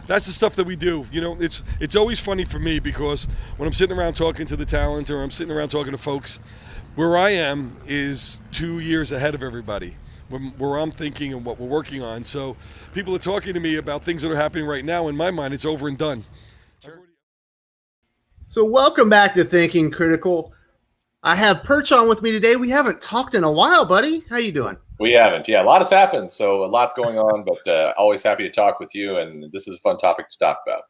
that's the stuff that we do. You know, it's always funny for me because when I'm sitting around talking to the talent or I'm sitting around talking to folks, where I am is 2 years ahead of everybody. Where I'm thinking and what we're working on. So people are talking to me about things that are happening right now. In my mind, it's over and done. So welcome back to Thinking Critical. I have Perch on with me today. We haven't talked in a while, buddy. How you doing? We haven't. Yeah, a lot has happened. So a lot going on, but always happy to talk with you. And this is a fun topic to talk about.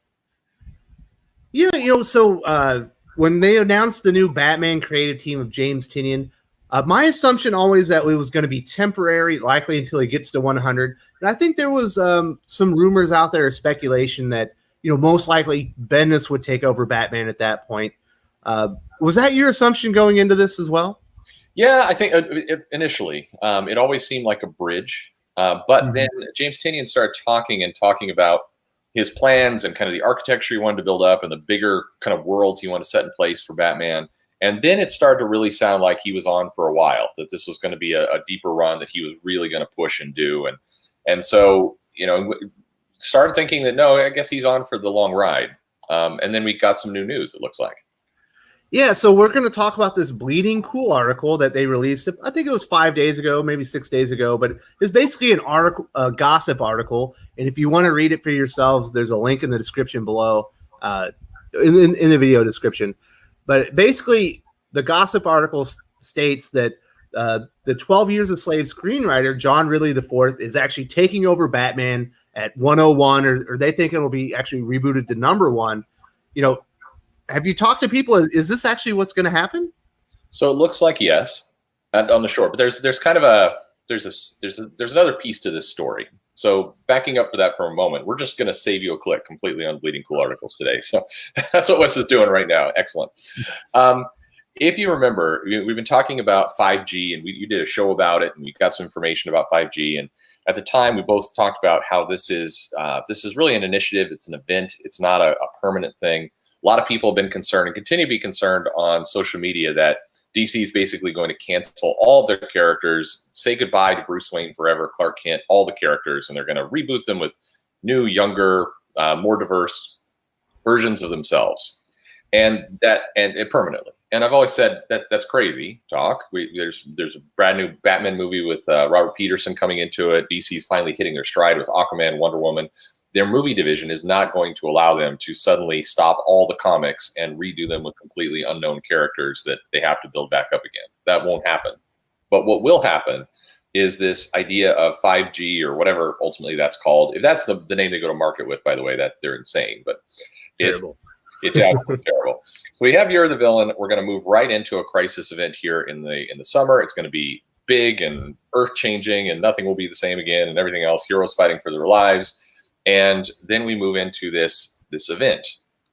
Yeah, so when they announced the new Batman creative team of James Tynion, my assumption always that it was going to be temporary, likely until he gets to 100. And I think there was some rumors out there, speculation that most likely Bendis would take over Batman at that point. Was that your assumption going into this as well? Yeah, I think initially it always seemed like a bridge, but then James Tynion started talking about his plans and kind of the architecture he wanted to build up and the bigger kind of worlds he wanted to set in place for Batman. And then it started to really sound like he was on for a while, that this was going to be a deeper run that he was really going to push and do. And so, started thinking that, no, I guess he's on for the long ride. And then we got some new news, it looks like. Yeah, so we're going to talk about this Bleeding Cool article that they released. I think it was 5 days ago, maybe 6 days ago, but it's basically an article, a gossip article. And if you want to read it for yourselves, there's a link in the description below, in the video description. But basically, the gossip article states that the 12 Years a Slave screenwriter, John Ridley IV, is actually taking over Batman at 101, or they think it'll be actually rebooted to number 1. Have you talked to people? Is this actually what's going to happen? So it looks like yes, on the short. But there's kind of there's another piece to this story. So backing up for that for a moment, we're just going to save you a click completely on Bleeding Cool articles today. So that's what Wes is doing right now. Excellent. If you remember, we've been talking about 5G, and you did a show about it, and we got some information about 5G. And at the time, we both talked about how this is really an initiative. It's an event. It's not a permanent thing. A lot of people have been concerned and continue to be concerned on social media that DC is basically going to cancel all of their characters, say goodbye to Bruce Wayne forever, Clark Kent, all the characters, and they're going to reboot them with new, younger, more diverse versions of themselves, and permanently. And I've always said that that's crazy talk. There's a brand new Batman movie with Robert Peterson coming into it. DC's finally hitting their stride with Aquaman, Wonder Woman. Their movie division is not going to allow them to suddenly stop all the comics and redo them with completely unknown characters that they have to build back up again. That won't happen. But what will happen is this idea of 5G or whatever ultimately that's called. If that's the name they go to market with, by the way, that they're insane. But it's absolutely terrible. So we have You're the Villain. We're going to move right into a crisis event here in the summer. It's going to be big and earth-changing, and nothing will be the same again, and everything else. Heroes fighting for their lives. And then we move into this event.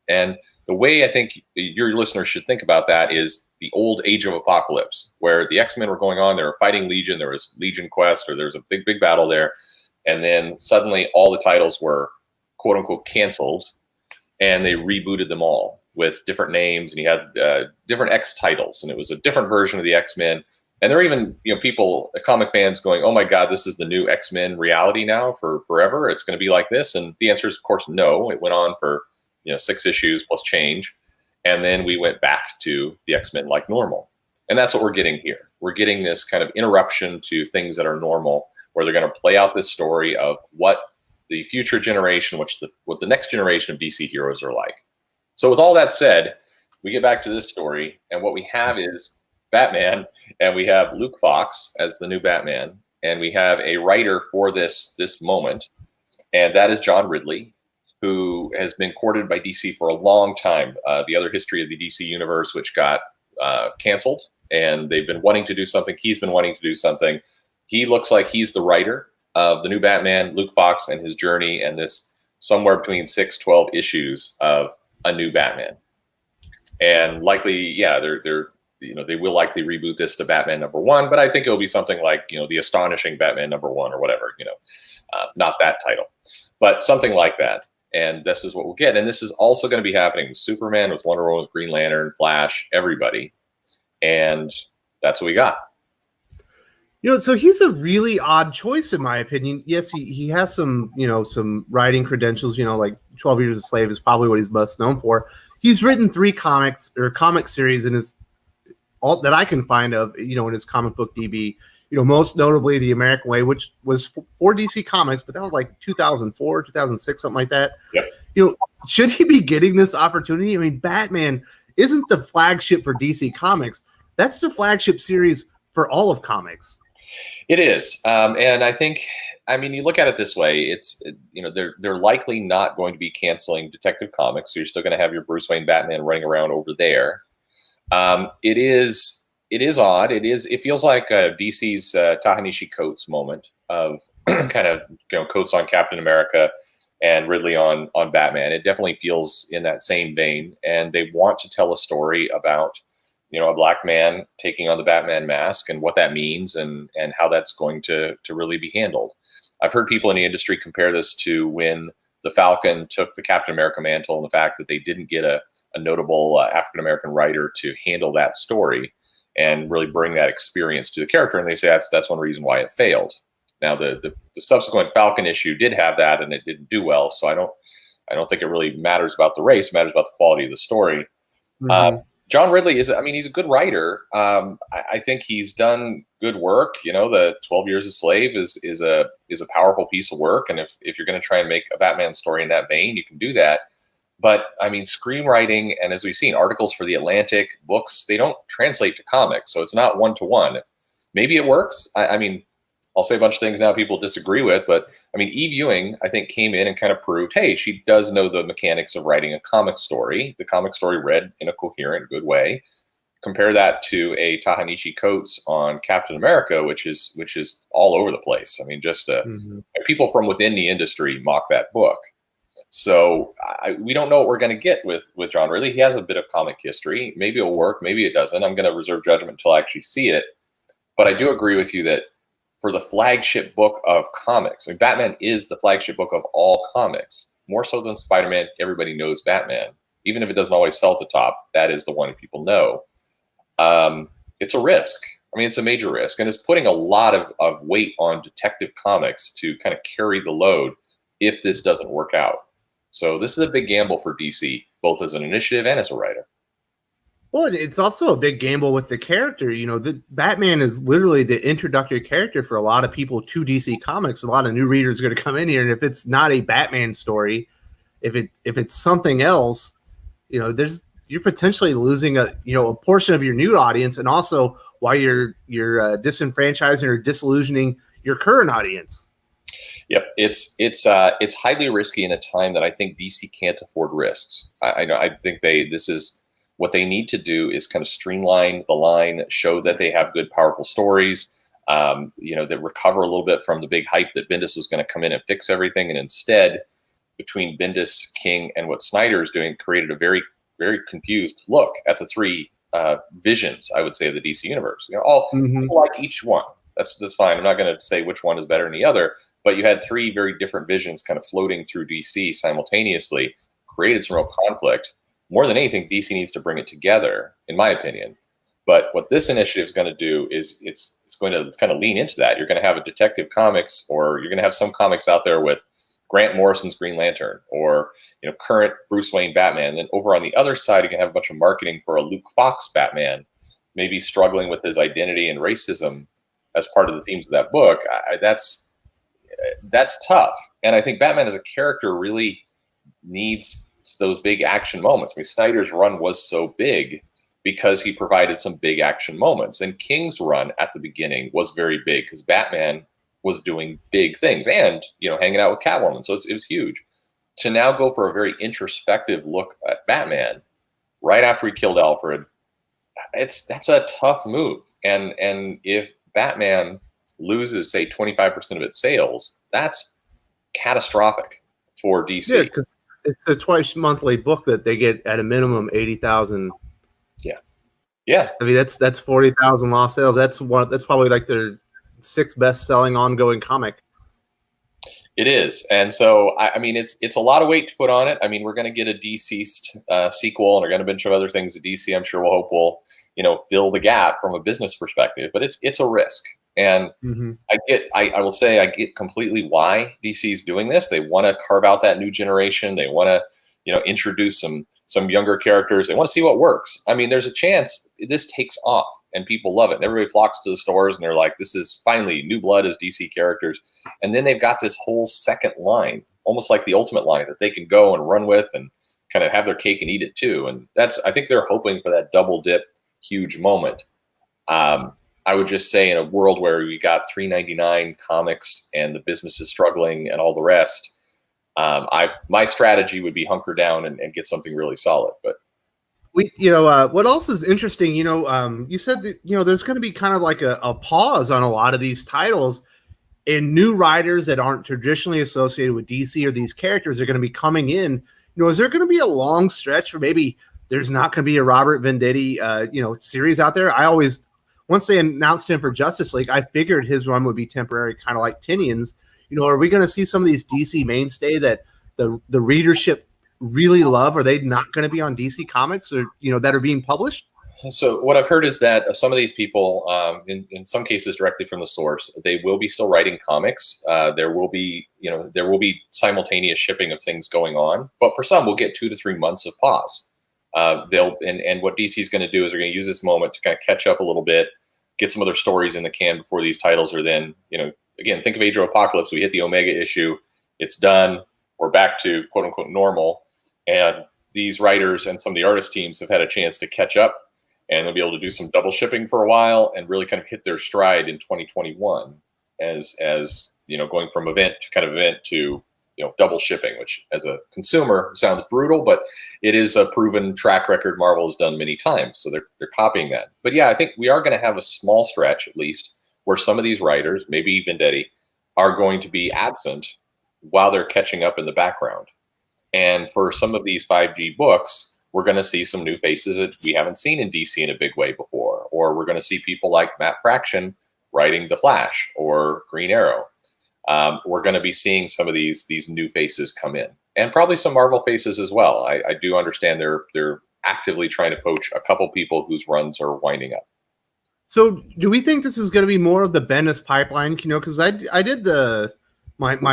And the way I think your listeners should think about that is the old Age of Apocalypse, where the X-Men were going on, they were fighting Legion, there was Legion Quest, or there was a big, big battle there. And then suddenly all the titles were quote unquote canceled, and they rebooted them all with different names, and you had different X titles, and it was a different version of the X-Men. And there are even people, comic fans going, oh my God, this is the new X-Men reality now for forever. It's going to be like this. And the answer is, of course, no. It went on for 6 issues plus change. And then we went back to the X-Men like normal. And that's what we're getting here. We're getting this kind of interruption to things that are normal, where they're going to play out this story of what the future generation, what the next generation of DC heroes are like. So with all that said, we get back to this story, and what we have is Batman, and we have Luke Fox as the new Batman, and we have a writer for this moment, and that is John Ridley, who has been courted by DC for a long time. The other history of the DC universe, which got canceled, and they've been wanting to do something. He's been wanting to do something. He looks like he's the writer of the new Batman, Luke Fox, and his journey, and this somewhere between 6-12 issues of a new Batman. And likely, they will likely reboot this to Batman #1, but I think it'll be something like, the Astonishing Batman #1 or whatever, not that title, but something like that. And this is what we'll get. And this is also going to be happening with Superman, with Wonder Woman, with Green Lantern, Flash, everybody. And that's what we got. So he's a really odd choice in my opinion. Yes, he has some, some writing credentials, like 12 Years a Slave is probably what he's best known for. He's written 3 comics or comic series in his all that I can find of, in his comic book DB, most notably The American Way, which was for DC Comics, but that was like 2004, 2006, something like that. Yep. Should he be getting this opportunity? I mean, Batman isn't the flagship for DC Comics. That's the flagship series for all of comics. It is, and I think, you look at it this way: it's they're likely not going to be canceling Detective Comics, so you're still going to have your Bruce Wayne Batman running around over there. It is odd. It feels like DC's Ta-Nehisi Coates moment of kind of Coates on Captain America and Ridley on Batman. It definitely feels in that same vein, and they want to tell a story about a black man taking on the Batman mask and what that means and how that's going to really be handled. I've heard people in the industry compare this to when the Falcon took the Captain America mantle and the fact that they didn't get a notable African-American writer to handle that story and really bring that experience to the character. And they say that's one reason why it failed. Now the subsequent Falcon issue did have that and it didn't do well. So I don't think it really matters about the race. It matters about the quality of the story. Mm-hmm. John Ridley he's a good writer. I think he's done good work. The 12 Years a Slave is a powerful piece of work. And if you're going to try and make a Batman story in that vein, you can do that. But screenwriting, and as we've seen, articles for The Atlantic, books, they don't translate to comics. So it's not one-to-one. Maybe it works. I'll say a bunch of things now people disagree with, but Eve Ewing, I think, came in and kind of proved, hey, she does know the mechanics of writing a comic story. The comic story read in a coherent, good way. Compare that to a Ta-Nehisi Coates on Captain America, which is all over the place. People from within the industry mock that book. So we don't know what we're going to get with John Ridley. He has a bit of comic history. Maybe it'll work. Maybe it doesn't. I'm going to reserve judgment until I actually see it. But I do agree with you that for the flagship book of comics, Batman is the flagship book of all comics. More so than Spider-Man, everybody knows Batman. Even if it doesn't always sell at the top, that is the one people know. It's a risk. It's a major risk. And it's putting a lot of weight on Detective Comics to kind of carry the load if this doesn't work out. So this is a big gamble for DC, both as an initiative and as a writer. Well, it's also a big gamble with the character. The Batman is literally the introductory character for a lot of people to DC Comics. A lot of new readers are going to come in here, and if it's not a Batman story, if it's something else, you're potentially losing a portion of your new audience, and also why you're disenfranchising or disillusioning your current audience. Yep, it's highly risky in a time that I think DC can't afford risks. I think this is what they need to do is kind of streamline the line, show that they have good, powerful stories, that recover a little bit from the big hype that Bendis was going to come in and fix everything. And instead, between Bendis, King, and what Snyder is doing, created a very, very confused look at the 3 visions, I would say, of the DC universe. People like each one. That's fine. I'm not going to say which one is better than the other, but you had 3 very different visions kind of floating through DC simultaneously, created some real conflict. More than anything, DC needs to bring it together, in my opinion. But what this initiative is going to do is it's going to kind of lean into that. You're going to have a Detective Comics, or you're going to have some comics out there with Grant Morrison's Green Lantern, or current Bruce Wayne Batman. And then over on the other side, you can have a bunch of marketing for a Luke Fox Batman, maybe struggling with his identity and racism as part of the themes of that book. That's tough. And I think Batman as a character really needs those big action moments. Snyder's run was so big because he provided some big action moments, and King's run at the beginning was very big because Batman was doing big things and hanging out with Catwoman, so it was huge. To now go for a very introspective look at Batman right after he killed Alfred, that's a tough move. And if Batman loses, say, 25% of its sales, that's catastrophic for DC. Yeah, because it's a twice monthly book that they get at a minimum 80,000. Yeah. That's 40,000 lost sales. That's probably like their 6th best selling ongoing comic. It is, and so it's a lot of weight to put on it. We're going to get a Deceased sequel, and we're going to bunch of other things at DC. I'm sure we'll hope will fill the gap from a business perspective, but it's a risk, And I will say I get completely why DC is doing this. They want to carve out that new generation. They want to, introduce some younger characters. They want to see what works. I mean, there's a chance this takes off and people love it. And everybody flocks to the stores and they're like, this is finally new blood as DC characters. And then they've got this whole second line, almost like the Ultimate line that they can go and run with and kind of have their cake and eat it too. And I think they're hoping for that double dip huge moment. I would just say in a world where we got $3.99 comics and the business is struggling and all the rest, my strategy would be hunker down and get something really solid. But what else is interesting? You said that there's going to be kind of like a pause on a lot of these titles, and new writers that aren't traditionally associated with DC or these characters are going to be coming in. Is there going to be a long stretch where maybe there's not going to be a Robert Venditti, series out there? Once they announced him for Justice League, I figured his run would be temporary, kind of like Tinian's. Are we going to see some of these DC mainstay that the readership really love? Are they not going to be on DC Comics or, that are being published? So what I've heard is that some of these people, in some cases directly from the source, they will be still writing comics. There will be simultaneous shipping of things going on, but for some, we'll get 2 to 3 months of pause. And what DC is going to do is they're going to use this moment to kind of catch up a little bit, get some other stories in the can before these titles are then, again, think of Age of Apocalypse. We hit the Omega issue. It's done. We're back to quote unquote normal. And these writers and some of the artist teams have had a chance to catch up, and they'll be able to do some double shipping for a while and really kind of hit their stride in 2021 as going from event to double shipping, which as a consumer sounds brutal, but it is a proven track record Marvel has done many times. So they're copying that. But yeah, I think we are going to have a small stretch at least where some of these writers, maybe Venditti, are going to be absent while they're catching up in the background. And for some of these 5G books, we're going to see some new faces that we haven't seen in DC in a big way before. Or we're going to see people like Matt Fraction writing The Flash or Green Arrow. We're going to be seeing some of these new faces come in, and probably some Marvel faces as well. I do understand they're actively trying to poach a couple people whose runs are winding up. So do we think this is going to be more of the Bendis pipeline? Because I did my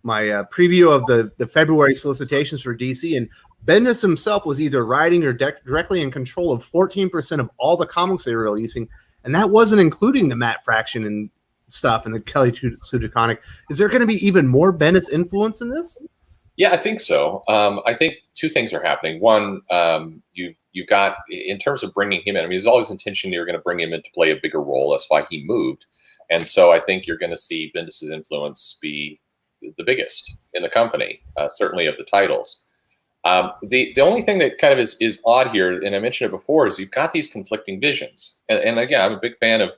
preview of the February solicitations for DC, and Bendis himself was either writing or directly in control of 14% of all the comics they were releasing, and that wasn't including the Matt Fraction and stuff and the Kelly Sue DeConnick. Is there going to be even more Bendis influence in this? Yeah, I think so. I think two things are happening. One, you got, in terms of bringing him in, I mean, there's always intention you're going to bring him in to play a bigger role. That's why he moved. And so I think you're going to see Bendis' influence be the biggest in the company, certainly of the titles. The only thing that kind of is odd here, and I mentioned it before, is you've got these conflicting visions. And again, I'm a big fan of,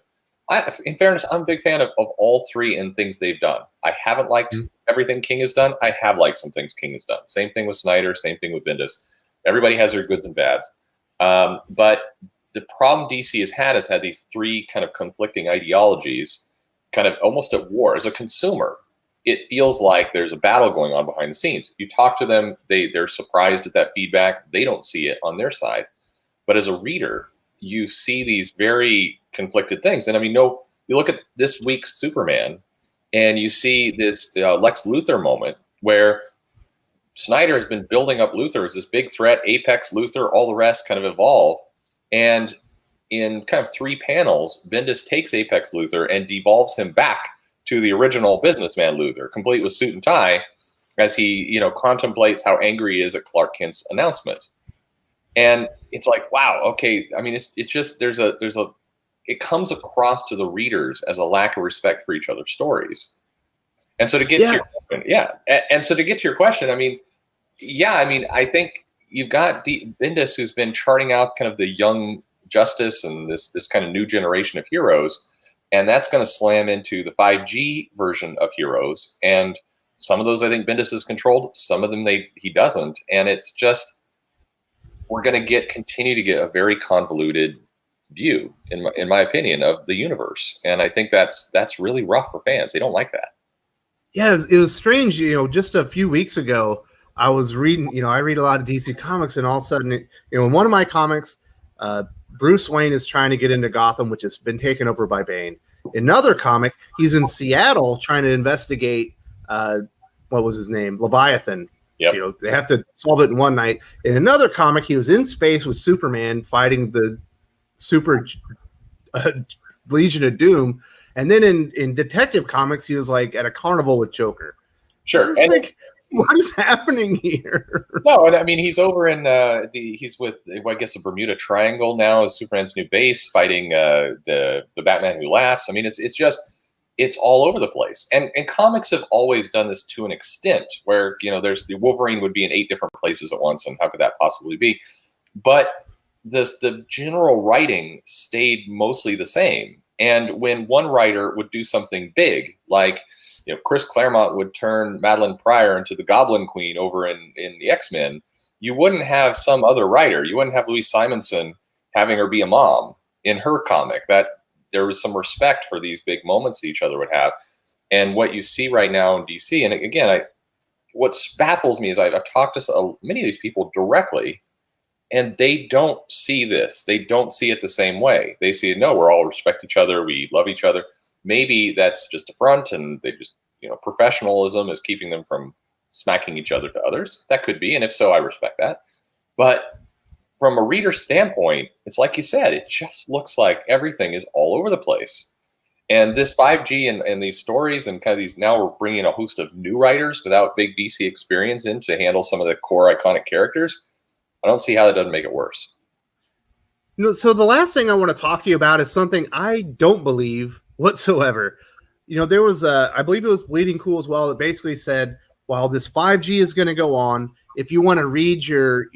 in fairness, I'm a big fan of all three and things they've done. I haven't liked everything King has done. I have liked some things King has done. Same thing with Snyder, same thing with Bendis. Everybody has their goods and bads. But the problem DC has had these three kind of conflicting ideologies, kind of almost at war. As a consumer, it feels like there's a battle going on behind the scenes. You talk to them, they're surprised at that feedback. They don't see it on their side. But as a reader, you see these very conflicted things. And I mean, you look at this week's Superman, and you see this Lex Luthor moment where Snyder has been building up Luthor as this big threat, Apex Luthor, all the rest kind of evolve. And in kind of 3 panels, Bendis takes Apex Luthor and devolves him back to the original businessman Luthor, complete with suit and tie, as he, contemplates how angry he is at Clark Kent's announcement. And it's like, wow, okay. I mean, it's just, it comes across to the readers as a lack of respect for each other's stories. And so to get to your question, and so to get to your question, I mean, I think you've got Bendis, who's been charting out kind of the young Justice and this kind of new generation of heroes, and that's going to slam into the 5G version of heroes. And some of those I think Bendis has controlled, some of them he doesn't, and it's just, we're going to continue to get a very convoluted view, in my opinion, of the universe. And I think that's really rough for fans. They don't like that. Yeah, it was strange. Just a few weeks ago, I was reading, I read a lot of DC comics, and all of a sudden, in one of my comics, Bruce Wayne is trying to get into Gotham, which has been taken over by Bane. In another comic, he's in Seattle trying to investigate what was his name? Leviathan. Yep. You know, they have to solve it in one night. In another comic, he was in space with Superman fighting the super Legion of Doom. And then in Detective Comics, he was like at a carnival with Joker. Sure. And like, what is happening here? No, and I mean, he's over in he's with, I guess, the Bermuda Triangle now as Superman's new base, fighting the Batman Who Laughs. I mean, it's all over the place. And comics have always done this to an extent where, you know, there's the Wolverine would be in 8 different places at once, and how could that possibly be? But the general writing stayed mostly the same. And when one writer would do something big, like, you know, Chris Claremont would turn Madeline Pryor into the Goblin Queen over in the X-Men, you wouldn't have some other writer. You wouldn't have Louise Simonson having her be a mom in her comic. That there was some respect for these big moments each other would have. And what you see right now in DC, and again, what baffles me is I've talked to many of these people directly, and they don't see this. They don't see it the same way. They see, no, we're all respect each other. We love each other. Maybe that's just a front, and they just, you know, professionalism is keeping them from smacking each other to others. That could be, and if so, I respect that. But from a reader standpoint, it's like you said, it just looks like everything is all over the place. And this 5G and these stories and kind of these, now we're bringing a host of new writers without big DC experience in to handle some of the core iconic characters. I don't see how that doesn't make it worse. You know, so the last thing I want to talk to you about is something I don't believe whatsoever. You know, there was I believe it was Bleeding Cool as well, that basically said, while this 5G is going to go on, if you want to read your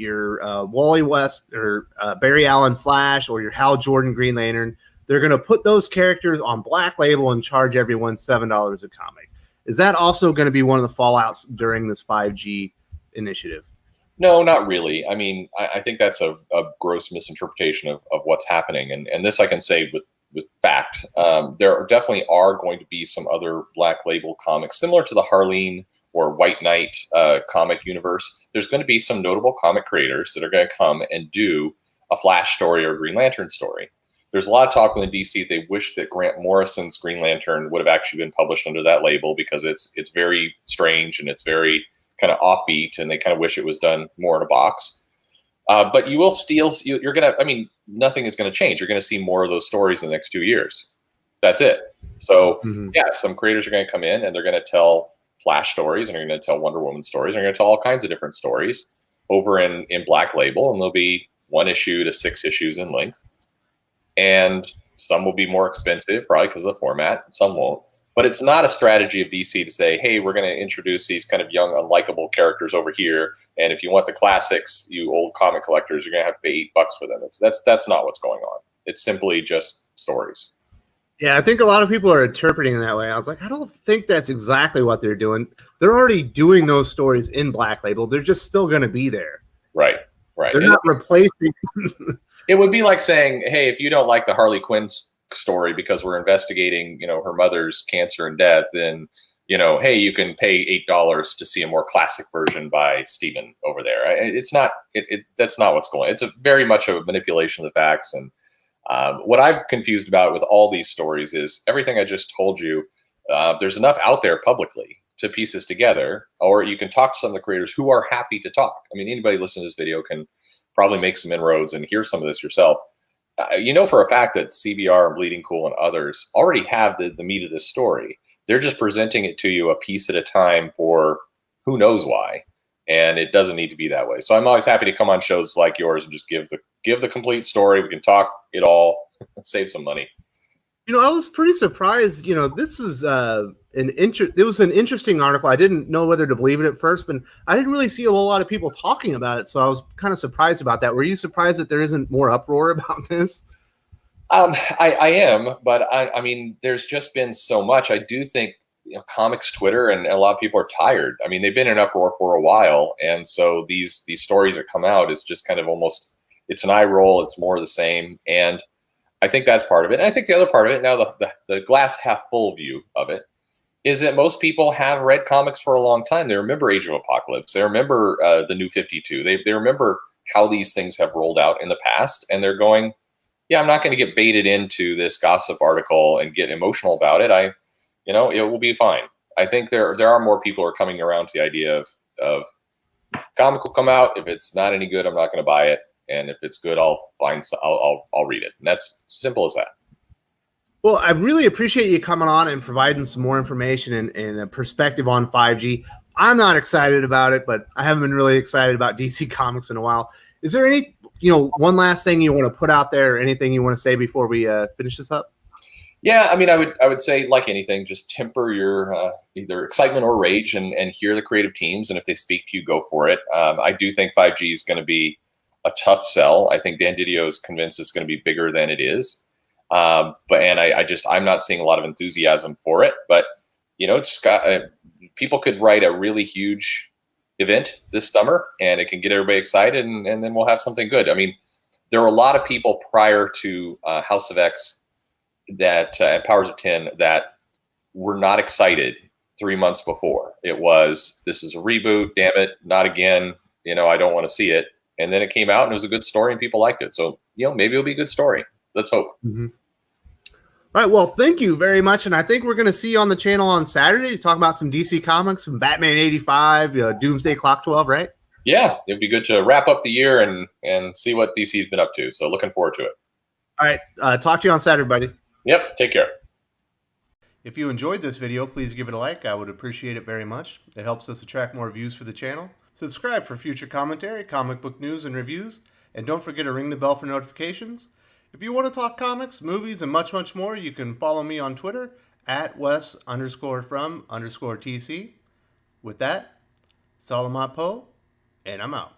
Wally West or Barry Allen Flash or your Hal Jordan Green Lantern, they're going to put those characters on Black Label and charge everyone $7 a comic. Is that also going to be one of the fallouts during this 5G initiative? No, not really. I mean, I think that's a gross misinterpretation of what's happening. And this I can say with fact. There definitely are going to be some other Black Label comics, similar to the Harleen or White Knight comic universe. There's going to be some notable comic creators that are going to come and do a Flash story or a Green Lantern story. There's a lot of talk in the DC. They wish that Grant Morrison's Green Lantern would have actually been published under that label, because it's very strange and it's very kind of offbeat, and they kind of wish it was done more in a box. But you will you're going to, I mean, nothing is going to change. You're going to see more of those stories in the next 2 years. That's it. So yeah, some creators are going to come in and they're going to tell Flash stories, and they're going to tell Wonder Woman stories. They're going to tell all kinds of different stories over in Black Label, and there'll be 1 issue to 6 issues in length. And some will be more expensive, probably because of the format. Some won't. But it's not a strategy of DC to say, hey, we're going to introduce these kind of young, unlikable characters over here, and if you want the classics, you old comic collectors, you're going to have to pay $8 for them. That's not what's going on. It's simply just stories. Yeah, I think a lot of people are interpreting it that way. I was like, I don't think that's exactly what they're doing. They're already doing those stories in Black Label. They're just still going to be there. Right. They're not replacing. It would be like saying, hey, if you don't like the Harley Quinn story because we're investigating, you know, her mother's cancer and death, then, you know, hey, you can pay $8 to see a more classic version by Steven over there. It's not. That's not what's going on. It's very much a manipulation of the facts. And what I'm confused about with all these stories is everything I just told you. There's enough out there publicly to piece this together, or you can talk to some of the creators who are happy to talk. I mean, anybody listening to this video can probably make some inroads and hear some of this yourself. You know for a fact that CBR and Bleeding Cool and others already have the meat of this story. They're just presenting it to you a piece at a time for who knows why, and it doesn't need to be that way. So I'm always happy to come on shows like yours and just give the complete story. We can talk it all, save some money. You know, I was pretty surprised. You know, this is it was an interesting article. I didn't know whether to believe it at first, but I didn't really see a whole lot of people talking about it. So I was kind of surprised about that. Were you surprised that there isn't more uproar about this? I am, but I mean, there's just been so much. I do think, you know, comics Twitter and a lot of people are tired. I mean, they've been in uproar for a while, and so these stories that come out is just kind of almost, it's an eye roll. It's more of the same, and I think that's part of it. And I think the other part of it, now the glass half full view of it, is that most people have read comics for a long time. They remember Age of Apocalypse. They remember the New 52. They remember how these things have rolled out in the past, and they're going, yeah, I'm not going to get baited into this gossip article and get emotional about it. It will be fine. I think there are more people who are coming around to the idea of comic will come out. If it's not any good, I'm not going to buy it. And if it's good, I'll read it. And that's simple as that. Well, I really appreciate you coming on and providing some more information and a perspective on 5G. I'm not excited about it, but I haven't been really excited about DC Comics in a while. Is there any, one last thing you want to put out there, or anything you want to say before we finish this up? Yeah, I mean, I would say, like anything, just temper your either excitement or rage and hear the creative teams. And if they speak to you, go for it. I do think 5G is going to be a tough sell. I think Dan Didio is convinced it's going to be bigger than it is. I'm not seeing a lot of enthusiasm for it. But it's got people could write a really huge event this summer, and it can get everybody excited, and then we'll have something good. I mean, there were a lot of people prior to House of X that and Powers of 10 that were not excited 3 months before. It was, this is a reboot, damn it, not again. I don't want to see it. And then it came out and it was a good story and people liked it. So, maybe it'll be a good story. Let's hope. Mm-hmm. All right. Well, thank you very much. And I think we're going to see you on the channel on Saturday to talk about some DC Comics, some Batman 85, Doomsday Clock 12, right? Yeah, it'd be good to wrap up the year and see what DC's been up to. So looking forward to it. All right. Talk to you on Saturday, buddy. Yep. Take care. If you enjoyed this video, please give it a like. I would appreciate it very much. It helps us attract more views for the channel. Subscribe for future commentary, comic book news, and reviews. And don't forget to ring the bell for notifications. If you want to talk comics, movies, and much, much more, you can follow me on Twitter at Wes_from_TC. With that, Salamat Po, and I'm out.